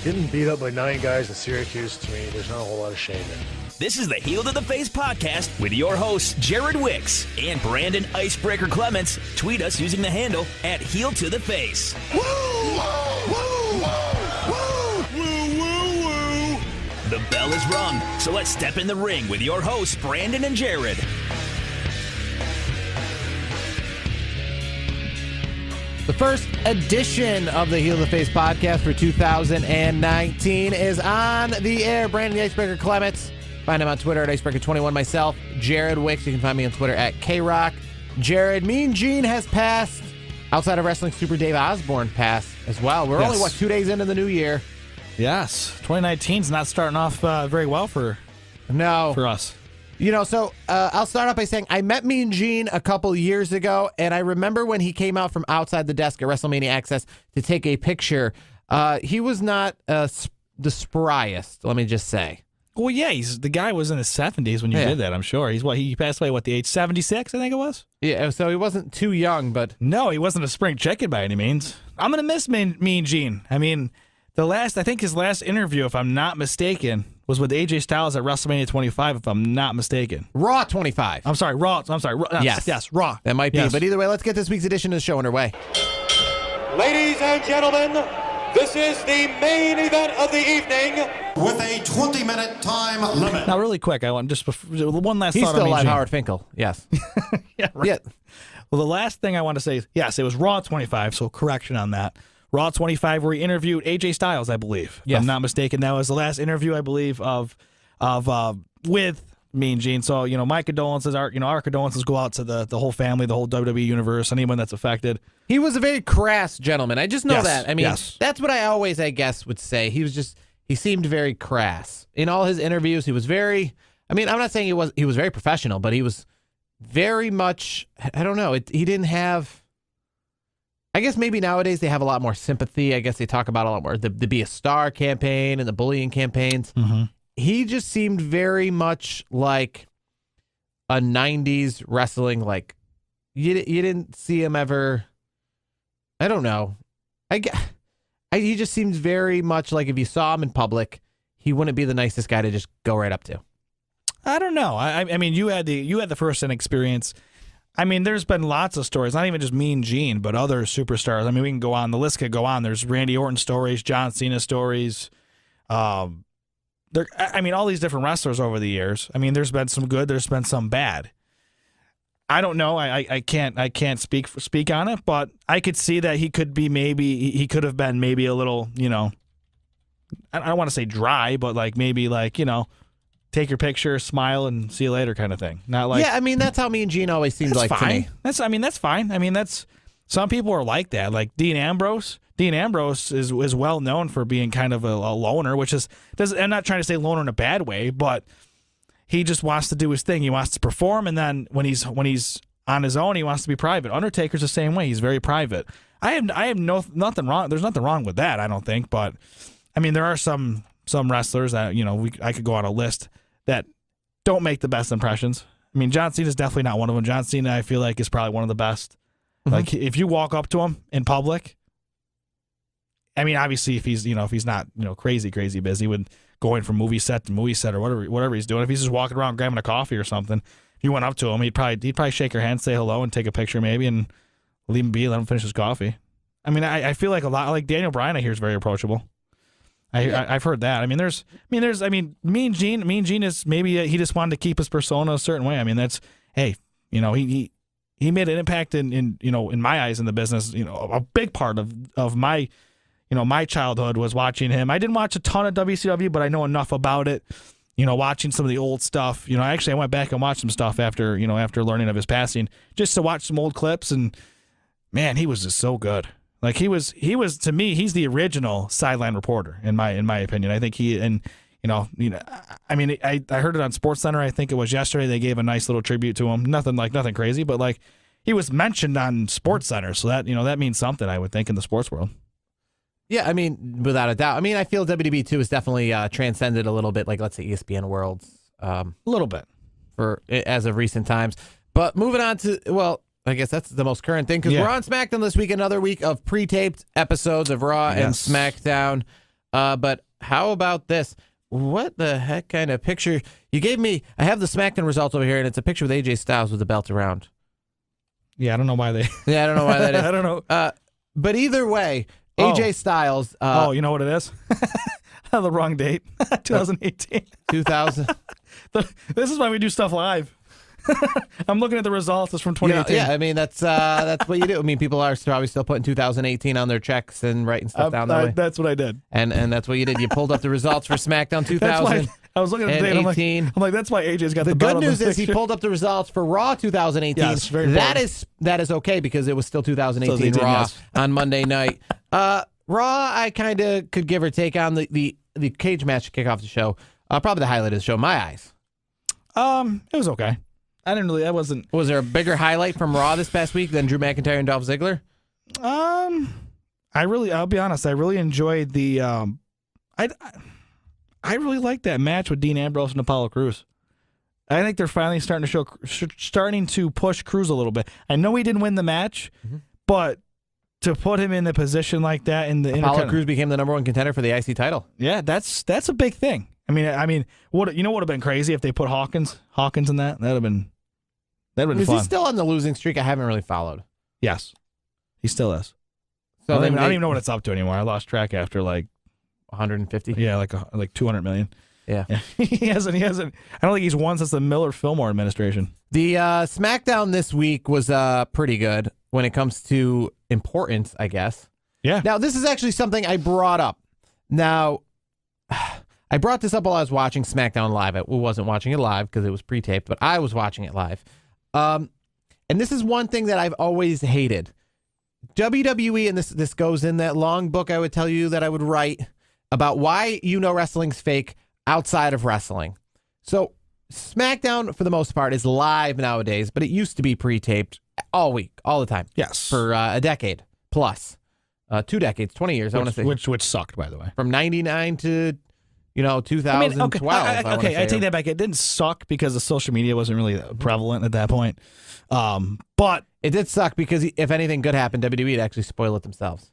Getting beat up by 9 guys in Syracuse, to me, there's not a whole lot of shame in it. This is the Heel to the Face podcast with your hosts, Jared Wicks and Brandon Icebreaker Clements. Tweet us using the handle at Heel to the Face. Woo! Woo! Woo! Woo! Woo! Woo! The bell is rung, so let's step in the ring with your hosts, Brandon and Jared. The first edition of the Heel to the Face podcast for 2019 is on the air. Brandon the Icebreaker Clements. Find him on Twitter at Icebreaker21. Myself, Jared Wicks. You can find me on Twitter at KRock. Jared, Mean Gene has passed. Outside of wrestling, Super Dave Osborne passed as well. We're only, 2 days into the new year? Yes. 2019's not starting off very well for us. You know, so I'll start off by saying I met Mean Gene a couple years ago, and I remember when he came out from outside the desk at WrestleMania Access to take a picture. He was not the spryest, let me just say. Well, yeah, the guy was in his 70s when you did that, I'm sure. He passed away, the age 76, I think it was? Yeah, so he wasn't too young, but... No, he wasn't a spring chicken by any means. I'm going to miss Mean Gene. I mean, his last interview, if I'm not mistaken, was with AJ Styles at WrestleMania 25, if I'm not mistaken. Raw 25. I'm sorry. Yes, Raw. That might be. But either way, let's get this week's edition of the show underway. Ladies and gentlemen, this is the main event of the evening. With a 20-minute time limit. Now, really quick, I want one last He's thought on still Mean alive, Gene. Howard Finkel. Yes. Yeah, right. Yeah. Well, the last thing I want to say is, yes, it was Raw 25, so correction on that. Raw 25, where he interviewed AJ Styles, I believe. If I'm not mistaken. That was the last interview, I believe, with Mean Gene. So, my condolences our condolences go out to the whole family, the whole WWE universe, anyone that's affected. He was a very crass gentleman. I just know that. I mean, that's what I always, I guess, would say. He seemed very crass. In all his interviews, he was very, I'm not saying he was very professional, but he was very much, I don't know, he didn't have, I guess maybe nowadays they have a lot more sympathy. I guess they talk about a lot more, the Be a Star campaign and the bullying campaigns. Mm-hmm. He just seemed very much like a 90s wrestling, like, you didn't see him ever, I don't know. He just seems very much like if you saw him in public, he wouldn't be the nicest guy to just go right up to. I don't know. I mean, you had the first-hand experience. I mean, there's been lots of stories, not even just Mean Gene, but other superstars. I mean, we can go on. The list could go on. There's Randy Orton stories, John Cena stories. All these different wrestlers over the years. I mean, there's been some good. There's been some bad. I don't know. I can't speak on it, but I could see that he could have been maybe a little, I don't want to say dry, but maybe take your picture, smile, and see you later kind of thing. Not like, yeah, I mean, that's how Mean Gene always seemed like fine. to me. That's fine. I mean, some people are like that. Like Dean Ambrose. Dean Ambrose is well known for being kind of a loner, I'm not trying to say loner in a bad way, but he just wants to do his thing. He wants to perform, and then when he's on his own, he wants to be private. Undertaker's the same way. He's very private. I have nothing wrong. There's nothing wrong with that, I don't think. But I mean, there are some wrestlers that I could go on a list that don't make the best impressions. I mean, John Cena is definitely not one of them. John Cena, I feel like, is probably one of the best. Mm-hmm. Like if you walk up to him in public, I mean, obviously if he's not crazy busy with going from movie set to movie set or whatever he's doing, if he's just walking around grabbing a coffee or something, if you went up to him, he'd probably shake your hand, say hello, and take a picture maybe, and leave him be, let him finish his coffee. I mean, I feel like a lot like Daniel Bryan, I hear, is very approachable. I've heard that. I mean, Mean Gene is maybe he just wanted to keep his persona a certain way. I mean, he made an impact in my eyes in the business. A big part of my my childhood was watching him. I didn't watch a ton of WCW, but I know enough about it. Watching some of the old stuff. Actually, I went back and watched some stuff after learning of his passing, just to watch some old clips. And man, he was just so good. Like he was to me, he's the original sideline reporter in my opinion. I think I mean, I heard it on SportsCenter. I think it was yesterday. They gave a nice little tribute to him. Nothing crazy, but he was mentioned on SportsCenter, so that that means something, I would think, in the sports world. Yeah, I mean, without a doubt. I mean, I feel WB too has definitely transcended a little bit, like let's say ESPN Worlds, a little bit as of recent times. But moving on to I guess that's the most current thing because we're on SmackDown this week. Another week of pre-taped episodes of Raw and SmackDown. But how about this? What the heck kind of picture you gave me? I have the SmackDown results over here, and it's a picture with AJ Styles with the belt around. Yeah, I don't know why they. Yeah, I don't know why that is. I don't know. But either way, AJ Styles. You know what it is? The wrong date. 2018. 2000. This is why we do stuff live. I'm looking at the results. It's from 2018. Yeah, I mean that's what you do. I mean, people are probably still putting 2018 on their checks and writing stuff down that way. That's what I did. And that's what you did. You pulled up the results for SmackDown 2000. I was looking at the date. I'm like, that's why AJ's got the belt. The good news is he pulled up the results for Raw 2018. Yes, very that is okay because it was still 2018 Raw on Monday night. Raw, I kind of could give or take on the cage match to kick off the show. Probably the highlight of the show, in my eyes. It was okay. I didn't really. I wasn't. Was there a bigger highlight from Raw this past week than Drew McIntyre and Dolph Ziggler? I'll be honest. I really enjoyed the. I really liked that match with Dean Ambrose and Apollo Crews. I think they're finally starting to push Crews a little bit. I know he didn't win the match, but to put him in a position like that in the Apollo Crews became the number 1 contender for the IC title. Yeah, that's a big thing. I mean, what would have been crazy if they put Hawkins in that? That'd have been fun. Is he still on the losing streak? I haven't really followed. Yes, he still is. So I don't even know what it's up to anymore. I lost track after like 150. Yeah, like 200 million. Yeah. He hasn't. I don't think he's won since the Miller-Fillmore administration. The SmackDown this week was pretty good when it comes to importance, I guess. Yeah. Now, this is actually something I brought up. Now, I brought this up while I was watching SmackDown live. I wasn't watching it live because it was pre-taped, but I was watching it live. And this is one thing that I've always hated. WWE, and this goes in that long book I would tell you that I would write about why wrestling's fake outside of wrestling. So SmackDown, for the most part, is live nowadays, but it used to be pre-taped all week, all the time. Yes. For a decade plus. 2 decades, 20 years, I want to say. Which sucked, by the way. From 99 to 2012. I take that back. It didn't suck because the social media wasn't really prevalent at that point. But it did suck because if anything good happened, WWE would actually spoil it themselves.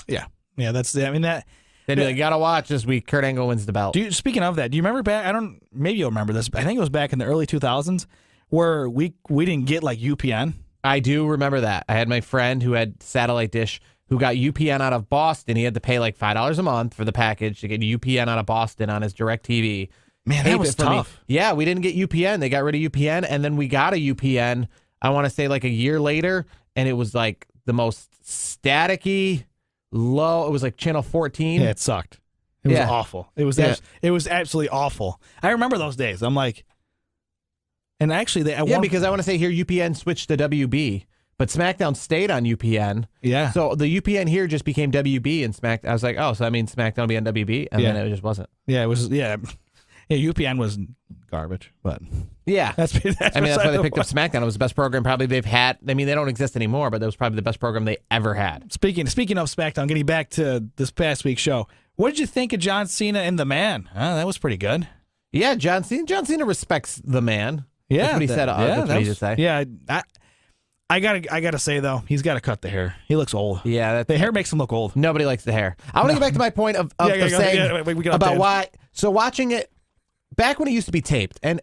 Yeah. That. They'd be like, you gotta watch this week. Kurt Angle wins the belt. Speaking of that, do you remember back? Maybe you'll remember this. I think it was back in the early 2000s where we didn't get like UPN. I do remember that. I had my friend who had satellite dish who got UPN out of Boston. He had to pay like $5 a month for the package to get UPN out of Boston on his DirecTV. Man, that was tough. Yeah, we didn't get UPN. They got rid of UPN, and then we got a UPN, I want to say like a year later, and it was like the most staticky, low. It was like channel 14. Yeah, it sucked. It was awful. It was absolutely awful. I remember those days. I'm like, and actually, because I want to say here UPN switched to WB, but SmackDown stayed on UPN. Yeah. So the UPN here just became WB, and I was like, oh, so that means SmackDown will be on WB, and then it just wasn't. Yeah, it was. Yeah, UPN was garbage, but yeah, that's why they picked up SmackDown. It was the best program probably they've had. I mean, they don't exist anymore, but that was probably the best program they ever had. Speaking of SmackDown, getting back to this past week's show, what did you think of John Cena and the Man? That was pretty good. Yeah, John Cena respects the Man. Yeah, that's what he said. That's what he did say. Yeah, I gotta say though, he's got to cut the hair. He looks old. Yeah, the hair makes him look old. Nobody likes the hair. I want to get back to my point of saying about why. So watching it back when it used to be taped, and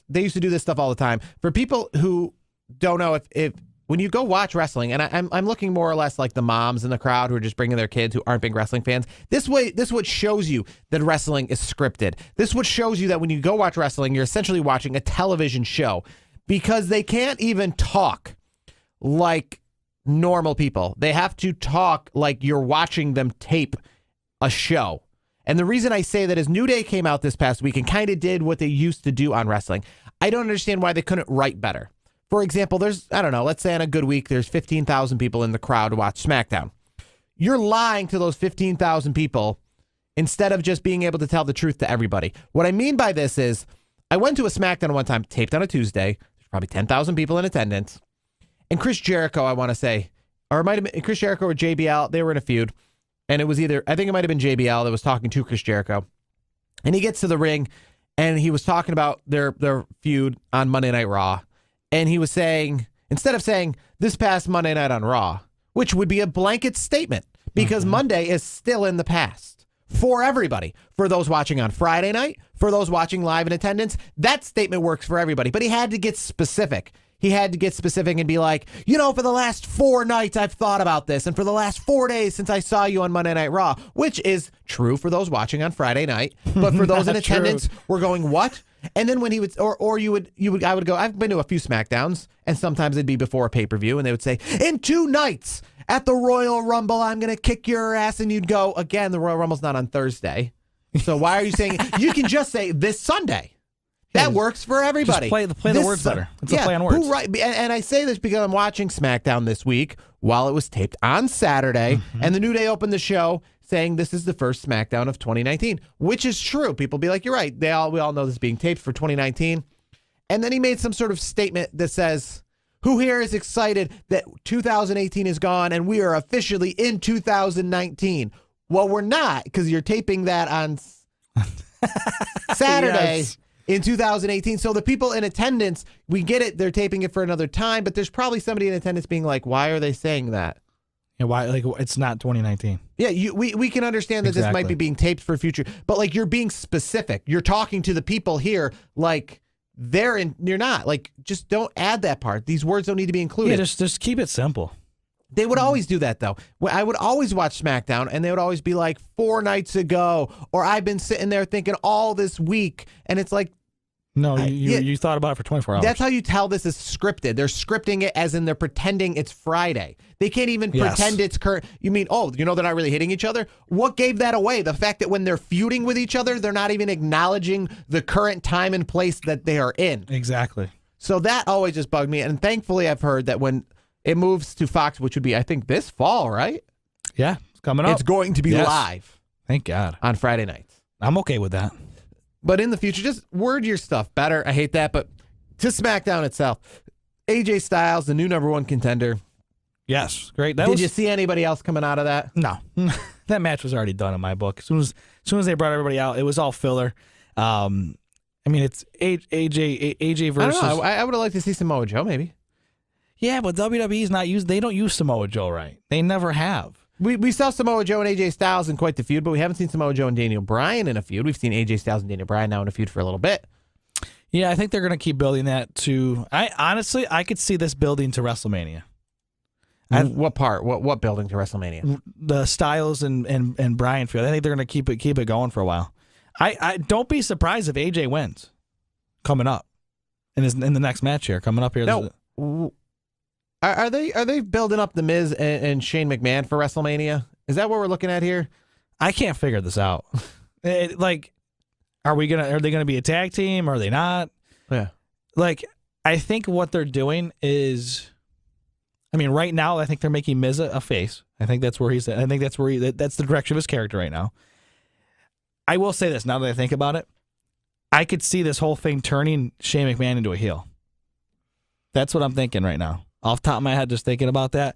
they used to do this stuff all the time. For people who don't know, if when you go watch wrestling, and I'm looking more or less like the moms in the crowd who are just bringing their kids who aren't big wrestling fans. This what shows you that wrestling is scripted. This what shows you that when you go watch wrestling, you're essentially watching a television show. Because they can't even talk like normal people. They have to talk like you're watching them tape a show. And the reason I say that is New Day came out this past week and kind of did what they used to do on wrestling. I don't understand why they couldn't write better. For example, let's say on a good week, there's 15,000 people in the crowd to watch SmackDown. You're lying to those 15,000 people instead of just being able to tell the truth to everybody. What I mean by this is, I went to a SmackDown one time, taped on a Tuesday. Probably 10,000 people in attendance. And Chris Jericho, I want to say, or it might have been Chris Jericho or JBL, they were in a feud. And it was I think it might have been JBL that was talking to Chris Jericho. And he gets to the ring, and he was talking about their feud on Monday Night Raw. And he was saying, instead of saying, this past Monday night on Raw, which would be a blanket statement, because Monday is still in the past for everybody. For those watching on Friday night, for those watching live in attendance, that statement works for everybody. But he had to get specific. He had to get specific and be like, for the last 4 nights I've thought about this, and for the last 4 days since I saw you on Monday Night Raw, which is true for those watching on Friday night, but for those in attendance, we're going, what? And then when he would, or you would, I would go, I've been to a few SmackDowns, and sometimes it'd be before a pay-per-view, and they would say, in 2 nights at the Royal Rumble, I'm going to kick your ass, and you'd go, again, the Royal Rumble's not on Thursday, so why are you saying, you can just say this Sunday. That works for everybody. Just play the words better. It's a play on words. And I say this because I'm watching SmackDown this week while it was taped on Saturday, and the New Day opened the show saying this is the first SmackDown of 2019, which is true. People be like, you're right. We all know this is being taped for 2019. And then he made some sort of statement that says, who here is excited that 2018 is gone and we are officially in 2019? Well, we're not, because you're taping that on Saturday. Yes. In 2018. So the people in attendance, we get it. They're taping it for another time, but there's probably somebody in attendance being like, why are they saying that? Yeah, why? Like, it's not 2019. Yeah, we can understand that this might be being taped for future, but like, you're being specific. You're talking to the people here like you're not. Like, just don't add that part. These words don't need to be included. Yeah, just keep it simple. They would always do that, though. I would always watch SmackDown, and they would always be like, 4 nights ago, or I've been sitting there thinking all this week, and it's like, no, you thought about it for 24 hours. That's how you tell this is scripted. They're scripting it as in they're pretending it's Friday. They can't even pretend it's current. You mean, they're not really hitting each other? What gave that away? The fact that when they're feuding with each other, they're not even acknowledging the current time and place that they are in. Exactly. So that always just bugged me. And thankfully, I've heard that when it moves to Fox, which would be, I think, this fall, right? Yeah, it's coming up. It's going to be live. Thank God. On Friday nights. I'm okay with that. But in the future, just word your stuff better. I hate that, but to SmackDown itself, AJ Styles, the new number 1 contender. Yes, great. Did you see anybody else coming out of that? No, that match was already done in my book. As soon as they brought everybody out, it was all filler. I mean, it's AJ versus. I don't know. I would have liked to see Samoa Joe, maybe. Yeah, but WWE's not used. They don't use Samoa Joe right. They never have. We saw Samoa Joe and AJ Styles in quite the feud, but we haven't seen Samoa Joe and Daniel Bryan in a feud. We've seen AJ Styles and Daniel Bryan now in a feud for a little bit. Yeah, I think they're going to keep building that to. I could see this building to WrestleMania. What part? What building to WrestleMania? The Styles and Bryan feud. I think they're going to keep it going for a while. I don't be surprised if AJ wins coming up in the next match here coming up here. No. Are they building up The Miz and Shane McMahon for WrestleMania? Is that what we're looking at here? I can't figure this out. Are they gonna be a tag team? Or are they not? Yeah. I think what they're doing is, right now I think they're making Miz a face. I think that's where he's at. I think that's that's the direction of his character right now. I will say this now that I think about it, I could see this whole thing turning Shane McMahon into a heel. That's what I'm thinking right now. Off the top of my head, just thinking about that,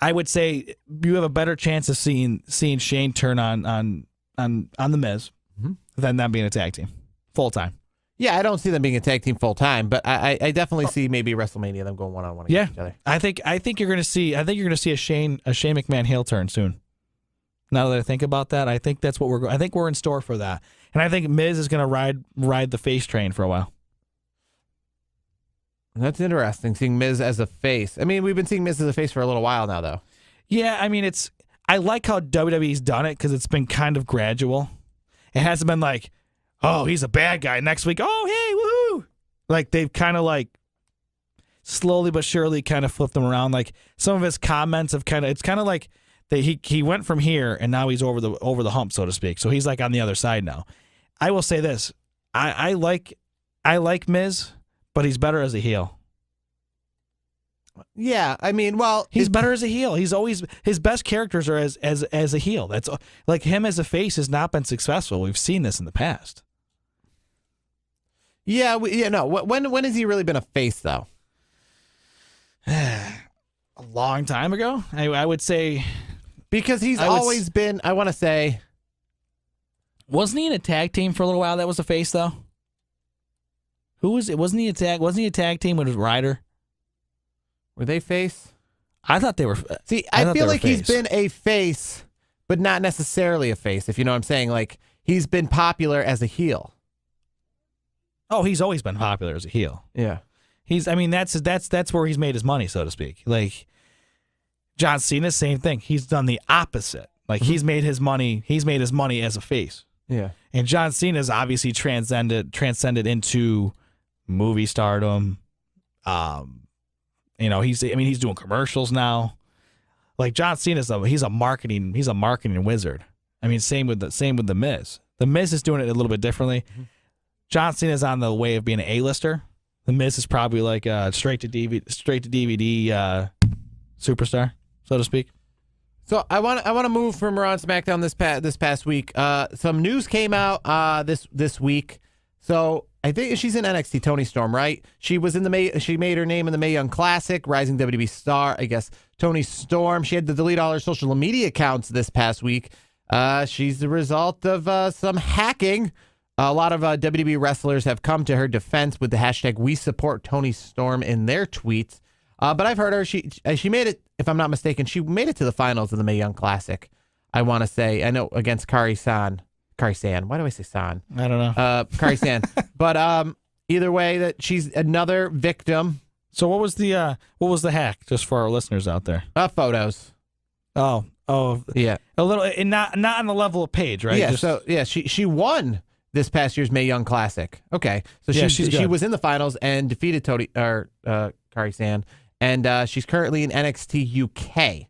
I would say you have a better chance of seeing Shane turn on the Miz than them being a tag team full time. Yeah, I don't see them being a tag team full time, but I definitely see maybe WrestleMania them going 1-on-1 against each other. I think you're going to see a Shane McMahon heel turn soon. Now that I think about that, I think that's what I think we're in store for that, and I think Miz is going to ride the face train for a while. That's interesting, seeing Miz as a face. We've been seeing Miz as a face for a little while now, though. Yeah, I like how WWE's done it because it's been kind of gradual. It hasn't been like, oh, he's a bad guy. Next week, oh, hey, woohoo! Like, they've kind of slowly but surely kind of flipped them around. Like, some of his comments have it's kind of like he went from here and now he's over the hump, so to speak. So he's on the other side now. I will say this. I like Miz, but he's better as a heel. Yeah, he's better as a heel. He's always his best characters are as a heel. That's him as a face has not been successful. We've seen this in the past. Yeah, When has he really been a face though? A long time ago, I would say, because he's always been. I want to say, wasn't he in a tag team for a little while? That was a face though. Who was it? Wasn't he a tag team with Ryder? Were they face? I thought they were. See, I feel like he's been a face, but not necessarily a face, if you know what I'm saying. Like, he's been popular as a heel. Oh, he's always been popular as a heel. Yeah. That's where he's made his money, so to speak. Like, John Cena, same thing. He's done the opposite. Like, he's made his money as a face. Yeah. And John Cena's obviously transcended into movie stardom. He's doing commercials now. Like, John Cena's he's a marketing wizard. I mean, same with the Miz. The Miz is doing it a little bit differently. Mm-hmm. John Cena's on the way of being an A-lister. The Miz is probably like a straight to DVD superstar, so to speak. So I want to move from Raw and SmackDown this past week. Some news came out this week. So I think she's in NXT. Toni Storm, right? She was she made her name in the Mae Young Classic, rising WWE star. I guess Toni Storm. She had to delete all her social media accounts this past week. She's the result of some hacking. A lot of WWE wrestlers have come to her defense with the hashtag We Support Toni Storm in their tweets. But I've heard her. She made it, if I'm not mistaken, she made it to the finals of the Mae Young Classic. I want to say, I know, against Kari San. Why do I say San? I don't know. Kari San. But either way, that she's another victim. So what was the hack? Just for our listeners out there. Photos. Oh, yeah. A little, and not on the level of Paige, right? Yeah. She won this past year's Mae Young Classic. Okay, so she was in the finals and defeated Kari San, and she's currently in NXT UK,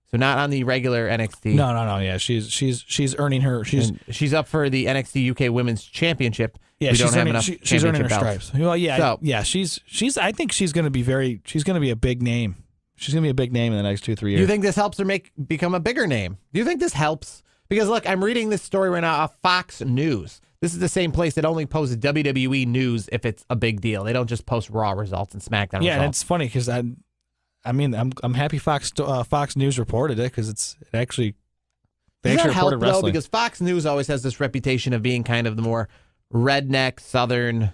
so not on the regular NXT. No. Yeah, she's earning her. She's up for the NXT UK Women's Championship. Yeah, she's earning her stripes. Well, yeah, she's. I think she's going to be a big name. She's going to be a big name in the next 2-3 years. Do you think this helps her become a bigger name? Do you think this helps? Because look, I'm reading this story right now off Fox News. This is the same place that only posts WWE news if it's a big deal. They don't just post Raw results and SmackDown results. Yeah, and it's funny because I'm happy Fox News reported it because it actually reported wrestling. Though, because Fox News always has this reputation of being kind of the more redneck Southern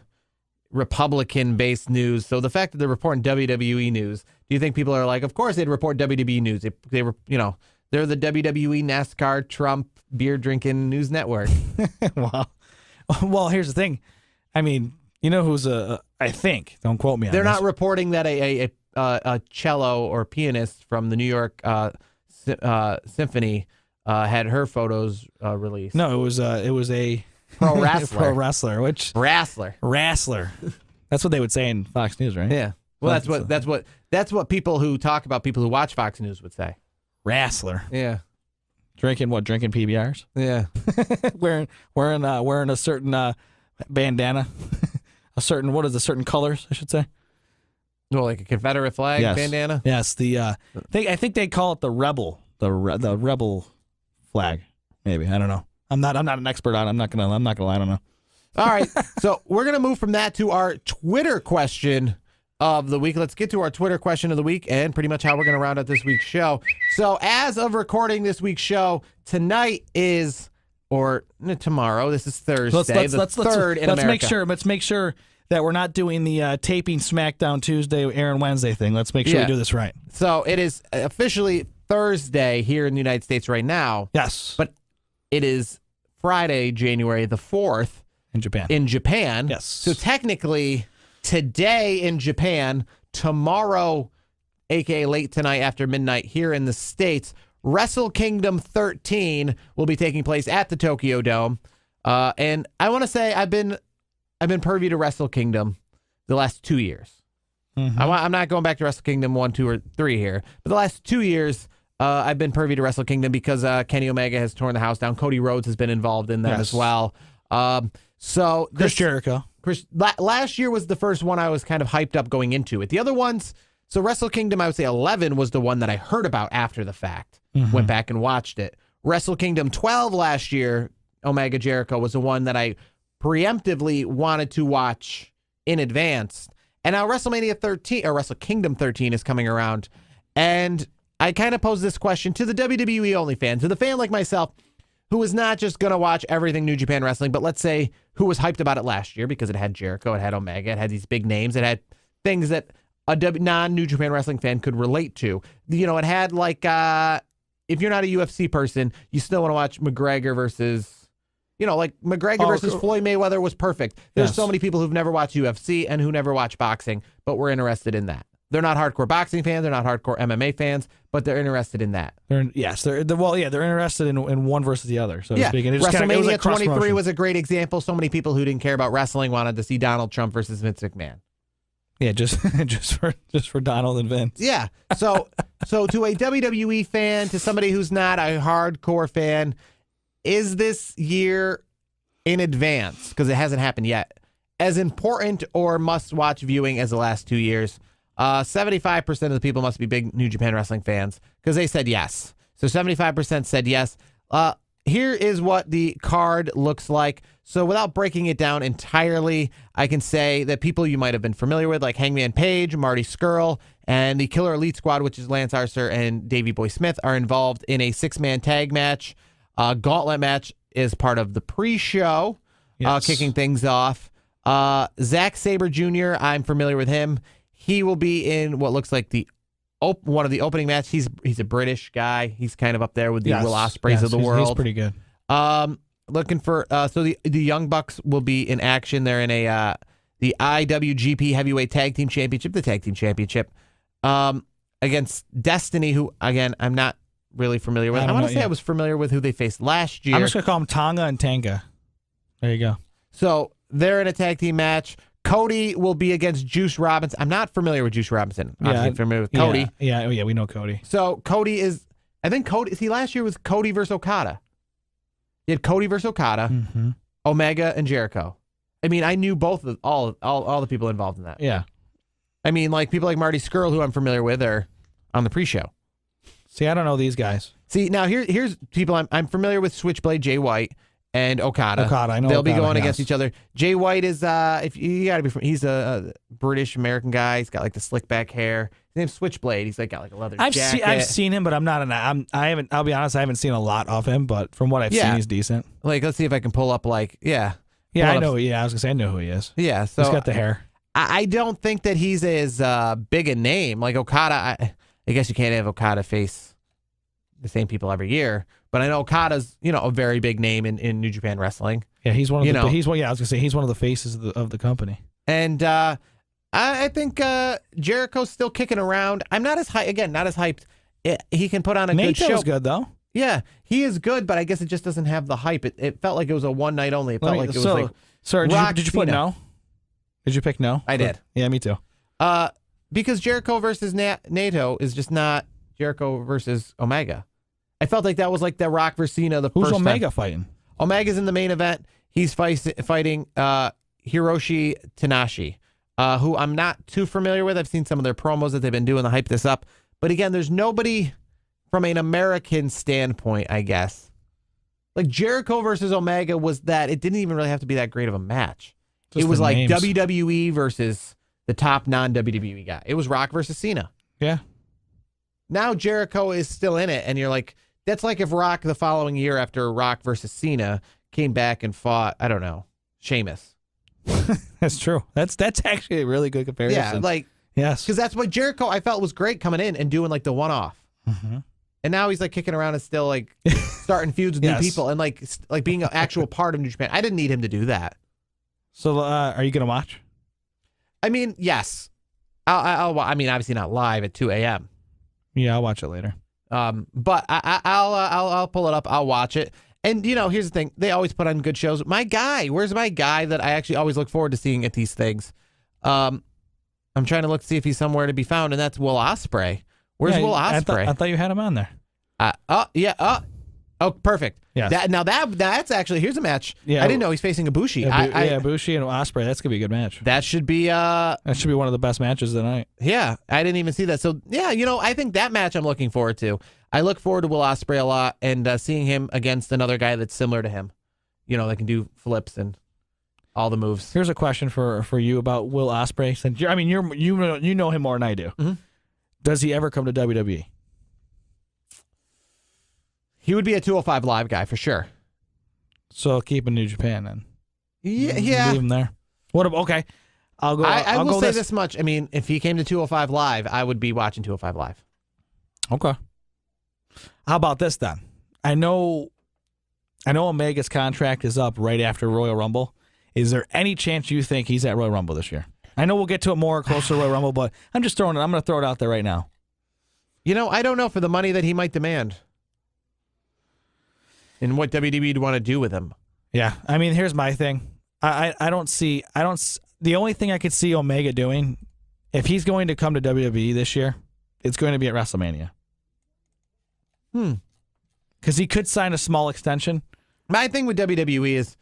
Republican-based news. So the fact that they're reporting WWE news, do you think people are like, of course they'd report WWE news? They were, they're the WWE NASCAR Trump beer drinking news network. Wow. Well, here's the thing. I mean, who's I think, don't quote me on They're this. not reporting that a cello or pianist from the New York Symphony had her photos released. No, it was a pro wrestler. Pro wrestler, which wrestler. That's what they would say in Fox News, right? Yeah. Well, that's what people who talk about people who watch Fox News would say. Wrestler. Yeah. Drinking PBRs? Yeah. wearing a certain bandana. certain colors, I should say. Well, like a Confederate flag bandana? Yes, I think they call it the rebel. The rebel flag. Maybe. I don't know. I'm not an expert on it. I'm not gonna lie, I don't know. All right. So we're gonna move from that to our Twitter question of the week. Let's get to our Twitter question of the week and pretty much how we're going to round out this week's show. So as of recording this week's show, tonight is, or tomorrow, this is Thursday, let's third in America. Let's make sure that we're not doing the taping SmackDown Tuesday, Aaron Wednesday thing. Let's make sure we do this right. So it is officially Thursday here in the United States right now. Yes. But it is Friday, January the 4th. In Japan. Yes. So technically, today in Japan, tomorrow, a.k.a. late tonight after midnight here in the States, Wrestle Kingdom 13 will be taking place at the Tokyo Dome. And I want to say I've been privy to Wrestle Kingdom the last 2 years. Mm-hmm. I'm not going back to Wrestle Kingdom 1, 2, or 3 here. But the last 2 years, I've been privy to Wrestle Kingdom because Kenny Omega has torn the house down. Cody Rhodes has been involved in that as well. So Chris Jericho. Last year was the first one I was kind of hyped up going into it. The other ones, so Wrestle Kingdom, I would say 11 was the one that I heard about after the fact. Mm-hmm. Went back and watched it. Wrestle Kingdom 12 last year, Omega Jericho, was the one that I preemptively wanted to watch in advance. And now WrestleMania 13, or Wrestle Kingdom 13 is coming around. And I kind of pose this question to the WWE only fan, to the fan like myself, who is not just going to watch everything New Japan Wrestling, but let's say who was hyped about it last year because it had Jericho, it had Omega, it had these big names, it had things that a non-New Japan Wrestling fan could relate to. It had like, if you're not a UFC person, you still want to watch McGregor versus, like McGregor versus Floyd Mayweather was perfect. There's so many people who've never watched UFC and who never watch boxing, but were interested in that. They're not hardcore boxing fans. They're not hardcore MMA fans, but they're interested in that. They're interested in one versus the other, so to speak. And it WrestleMania 23 was a great example. So many people who didn't care about wrestling wanted to see Donald Trump versus Vince McMahon. Yeah, just for Donald and Vince. Yeah. So to a WWE fan, to somebody who's not a hardcore fan, is this year in advance, because it hasn't happened yet, as important or must-watch viewing as the last 2 years? 75% of the people must be big New Japan Wrestling fans because they said yes. So 75% said yes. Here is what the card looks like. So without breaking it down entirely, I can say that people you might have been familiar with, like Hangman Page, Marty Scurll, and the Killer Elite Squad, which is Lance Archer and Davey Boy Smith, are involved in a 6-man tag match. Gauntlet match is part of the pre-show, kicking things off. Zack Sabre Jr., I'm familiar with him. He will be in what looks like one of the opening matches. He's a British guy. He's kind of up there with the Will Ospreays of the world. He's pretty good. Looking for so the Young Bucks will be in action. They're in the IWGP Heavyweight Tag Team Championship, the Tag Team Championship, against Destiny, who again I'm not really familiar with. I want to say I was familiar with who they faced last year. I'm just gonna call them Tonga and Tanga. There you go. So they're in a tag team match. Cody will be against Juice Robinson. I'm not familiar with Juice Robinson. I'm familiar with Cody. Yeah, we know Cody. So Cody is, I think Cody, last year was Cody versus Okada. You had Cody versus Okada, Omega and Jericho. I mean, I knew both of all the people involved in that. Yeah. I mean, like people like Marty Scurll, who I'm familiar with, are on the pre-show. See, I don't know these guys. See, now here's people I'm familiar with: Switchblade, Jay White, and Okada. I know they'll Okada, be going against each other. Jay White is if you gotta be, he's a British American guy. He's got like the slick back hair. His name's Switchblade. He's like got like a leather jacket. I've seen him, but I'm not I haven't. I'll be honest, I haven't seen a lot of him, but from what I've seen, he's decent. Like, let's see if I can pull up Yeah, I know. Yeah, I was gonna say I know who he is. Yeah, so he's got the hair. I don't think that he's as big a name like Okada. I guess you can't have Okada face the same people every year. But I know Okada's, a very big name in New Japan Wrestling. Yeah, he's one of the. He's one. Yeah, I was gonna say he's one of the faces of the company. And I think Jericho's still kicking around. I'm not as hyped. He can put on a good show. Nato's good though. Yeah, he is good, but I guess it just doesn't have the hype. It felt like it was a one night only. It felt like it was like. Sorry, did you put no? Did you pick no? I did. Yeah, me too. Because Jericho versus Nato is just not Jericho versus Omega. I felt like that was like the Rock versus Cena the Who's first Omega time. fighting? Omega's in the main event. He's fighting Hiroshi Tanahashi, who I'm not too familiar with. I've seen some of their promos that they've been doing to hype this up. But again, there's nobody from an American standpoint, I guess. Like Jericho versus Omega was that. It didn't even really have to be that great of a match. It was like names. WWE versus the top non-WWE guy. It was Rock versus Cena. Yeah. Now Jericho is still in it, and you're like, that's like if Rock the following year after Rock versus Cena came back and fought, I don't know, Sheamus. That's true. That's actually a really good comparison. Yeah, like, yes, because that's what Jericho I felt was great coming in and doing like the one-off. Mm-hmm. And now he's like kicking around and still like starting feuds with new people and like being an actual part of New Japan. I didn't need him to do that. So are you gonna watch? I mean, yes. I mean, obviously not live at 2 a.m. Yeah, I'll watch it later. But I'll pull it up. I'll watch it. And here's the thing: they always put on good shows. My guy, where's my guy that I actually always look forward to seeing at these things? I'm trying to look to see if he's somewhere to be found, and that's Will Ospreay. Where's Will Ospreay? I thought you had him on there. Oh, perfect. Yeah. That's actually here's a match. Yeah, I didn't know he's facing Ibushi. Ibushi and Ospreay. That's gonna be a good match. That should be one of the best matches of the night. Yeah, I didn't even see that. So yeah, I think that match I'm looking forward to. I look forward to Will Ospreay a lot and seeing him against another guy that's similar to him. That can do flips and all the moves. Here's a question for you about Will Ospreay. Since you know him more than I do. Mm-hmm. Does he ever come to WWE? He would be a 205 Live guy for sure. So keep him in New Japan then. Yeah. Leave him there. Okay. I'll go. I will say this much. I mean, if he came to 205 Live, I would be watching 205 Live. Okay. How about this then? I know Omega's contract is up right after Royal Rumble. Is there any chance you think he's at Royal Rumble this year? I know we'll get to it more closer to Royal Rumble, but I'm going to throw it out there right now. I don't know for the money that he might demand and what WWE would want to do with him. Yeah. I mean, here's my thing. The only thing I could see Omega doing, if he's going to come to WWE this year, it's going to be at WrestleMania. Because he could sign a small extension. My thing with WWE is,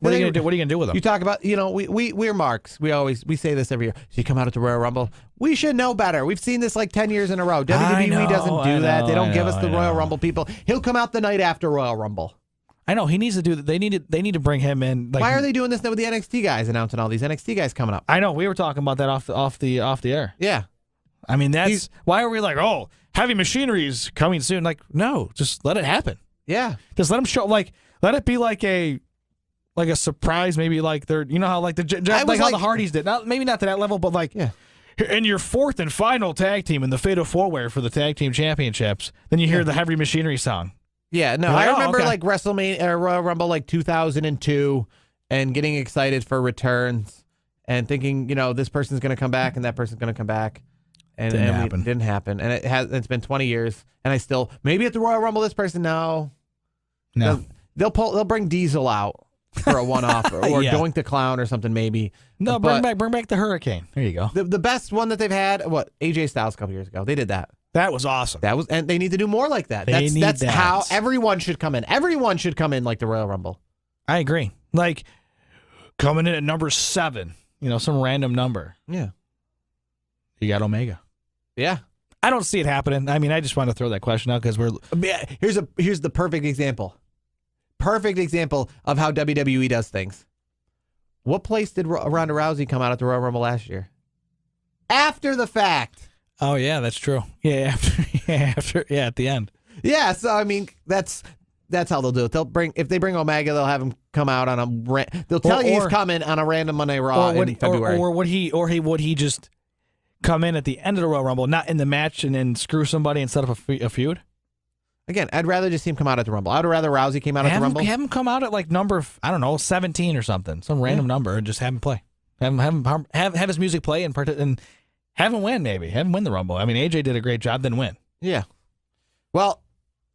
what are you going to do? What are you going to do with him? You talk about, we're marks. We say this every year. So you come out at the Royal Rumble. We should know better. We've seen this like 10 years in a row. WWE doesn't do that. They don't give us the Royal Rumble people. He'll come out the night after Royal Rumble. I know he needs to do that. They need to bring him in. Like, why are they doing this now with the NXT guys announcing all these NXT guys coming up? I know we were talking about that off the air. Yeah, I mean why are we like, oh, heavy machinery's coming soon? Like, no, just let it happen. Yeah, just let them show. Like, let it be like a surprise. Maybe like they're how like how the Hardys did. Maybe not to that level, but like in your fourth and final tag team in the Fatal 4-Way for the tag team championships, then you hear the heavy machinery song. Yeah, no, I remember like WrestleMania or Royal Rumble like 2002 and getting excited for returns and thinking, this person's going to come back and that person's going to come back. And it didn't happen. And it's been 20 years and I still, maybe at the Royal Rumble this person, no. They'll bring Diesel out for a one-off or Doink the Clown or something maybe. No, bring back the Hurricane. There you go. The best one that they've had, AJ Styles a couple years ago. They did that. That was awesome. And they need to do more like that. That's how everyone should come in. Everyone should come in like the Royal Rumble. I agree. Like coming in at number 7, some random number. Yeah. You got Omega. Yeah. I don't see it happening. I mean, I just want to throw that question out because here's the perfect example. Perfect example of how WWE does things. What place did Ronda Rousey come out at the Royal Rumble last year? After the fact. Oh yeah, that's true. Yeah, after at the end. Yeah, so I mean that's how they'll do it. If they bring Omega, they'll have him come out on they'll tell you he's coming on a random Monday Raw in February. Or would he just come in at the end of the Royal Rumble, not in the match, and then screw somebody and set up a feud? Again, I'd rather just see him come out at the Rumble. I'd rather Rousey came out at the Rumble. Have him come out at like number 17 or something, some random number, and just have him play. Have his music play and have him win, maybe. Have him win the Rumble. I mean, AJ did a great job, didn't win. Yeah. Well,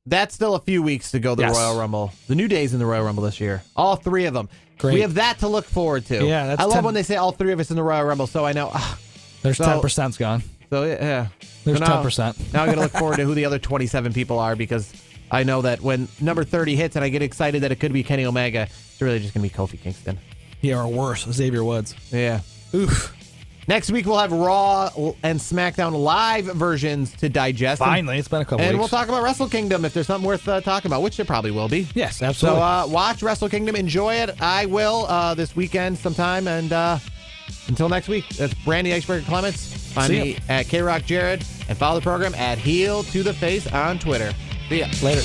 that's still a few weeks to go, the Royal Rumble. The New Day's in the Royal Rumble this year. All 3 of them. Great. We have that to look forward to. Yeah, I love when they say all 3 of us in the Royal Rumble, so I know. There's 10%'s gone. So, yeah. There's 10%. Now I'm going to look forward to who the other 27 people are because I know that when number 30 hits and I get excited that it could be Kenny Omega, it's really just going to be Kofi Kingston. Yeah, or worse, Xavier Woods. Yeah. Oof. Next week, we'll have Raw and SmackDown live versions to digest. Finally, it's been a couple weeks. And we'll talk about Wrestle Kingdom if there's something worth talking about, which there probably will be. Yes, absolutely. So watch Wrestle Kingdom. Enjoy it. I will this weekend sometime. And until next week, that's Brandy Icebreaker Clements. Find me at KRockJared and follow the program at Heel to the Face on Twitter. See ya. Later.